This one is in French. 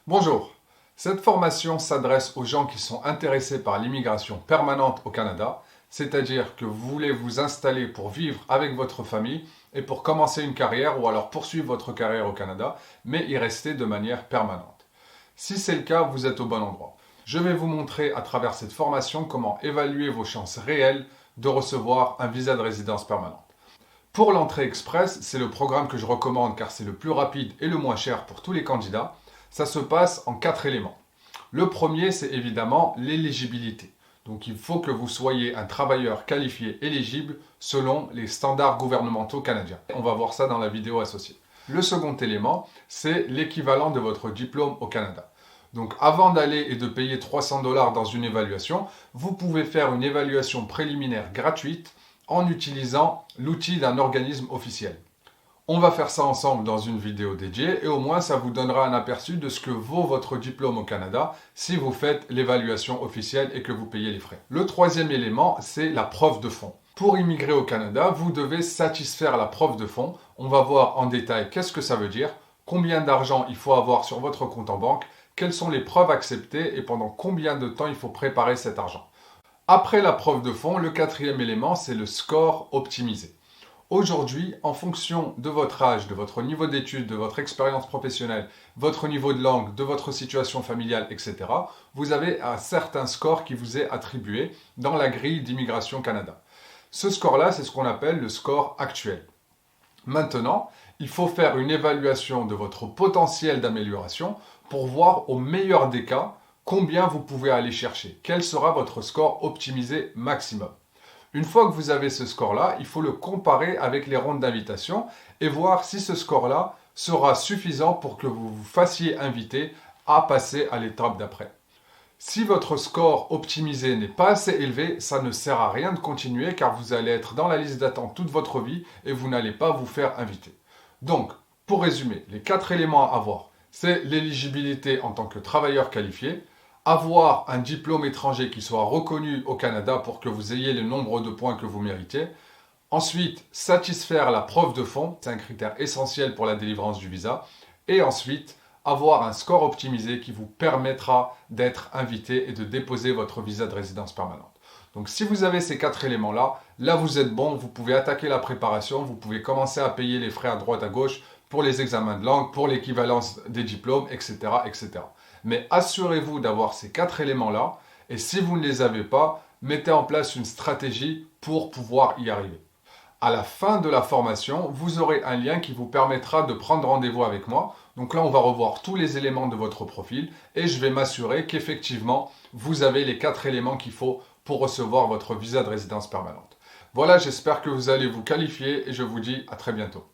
Bonjour, cette formation s'adresse aux gens qui sont intéressés par l'immigration permanente au Canada, c'est-à-dire que vous voulez vous installer pour vivre avec votre famille et pour commencer une carrière ou alors poursuivre votre carrière au Canada, mais y rester de manière permanente. Si c'est le cas, vous êtes au bon endroit. Je vais vous montrer à travers cette formation comment évaluer vos chances réelles de recevoir un visa de résidence permanente. Pour l'entrée express, c'est le programme que je recommande car c'est le plus rapide et le moins cher pour tous les candidats. Ça se passe en 4 éléments. Le premier, c'est évidemment l'éligibilité. Donc il faut que vous soyez un travailleur qualifié éligible selon les standards gouvernementaux canadiens. On va voir ça dans la vidéo associée. Le second élément, c'est l'équivalent de votre diplôme au Canada. Donc avant d'aller et de payer 300 $ dans une évaluation, vous pouvez faire une évaluation préliminaire gratuite en utilisant l'outil d'un organisme officiel. On va faire ça ensemble dans une vidéo dédiée et au moins ça vous donnera un aperçu de ce que vaut votre diplôme au Canada si vous faites l'évaluation officielle et que vous payez les frais. Le troisième élément, c'est la preuve de fonds. Pour immigrer au Canada, vous devez satisfaire la preuve de fonds. On va voir en détail qu'est-ce que ça veut dire, combien d'argent il faut avoir sur votre compte en banque, quelles sont les preuves acceptées et pendant combien de temps il faut préparer cet argent. Après la preuve de fonds, le quatrième élément, c'est le score optimisé. Aujourd'hui, en fonction de votre âge, de votre niveau d'études, de votre expérience professionnelle, votre niveau de langue, de votre situation familiale, etc., vous avez un certain score qui vous est attribué dans la grille d'Immigration Canada. Ce score-là, c'est ce qu'on appelle le score actuel. Maintenant, il faut faire une évaluation de votre potentiel d'amélioration pour voir au meilleur des cas combien vous pouvez aller chercher. Quel sera votre score optimisé maximum? Une fois que vous avez ce score-là, il faut le comparer avec les rondes d'invitation et voir si ce score-là sera suffisant pour que vous vous fassiez inviter à passer à l'étape d'après. Si votre score optimisé n'est pas assez élevé, ça ne sert à rien de continuer car vous allez être dans la liste d'attente toute votre vie et vous n'allez pas vous faire inviter. Donc, pour résumer, les 4 éléments à avoir, c'est l'éligibilité en tant que travailleur qualifié, avoir un diplôme étranger qui soit reconnu au Canada pour que vous ayez le nombre de points que vous méritez. Ensuite, satisfaire la preuve de fonds, c'est un critère essentiel pour la délivrance du visa. Et ensuite, avoir un score optimisé qui vous permettra d'être invité et de déposer votre visa de résidence permanente. Donc si vous avez ces 4 éléments-là, là vous êtes bon, vous pouvez attaquer la préparation, vous pouvez commencer à payer les frais à droite à gauche pour les examens de langue, pour l'équivalence des diplômes, etc., etc. Mais assurez-vous d'avoir ces 4 éléments-là et si vous ne les avez pas, mettez en place une stratégie pour pouvoir y arriver. À la fin de la formation, vous aurez un lien qui vous permettra de prendre rendez-vous avec moi. Donc là, on va revoir tous les éléments de votre profil et je vais m'assurer qu'effectivement, vous avez les 4 éléments qu'il faut pour recevoir votre visa de résidence permanente. Voilà, j'espère que vous allez vous qualifier et je vous dis à très bientôt.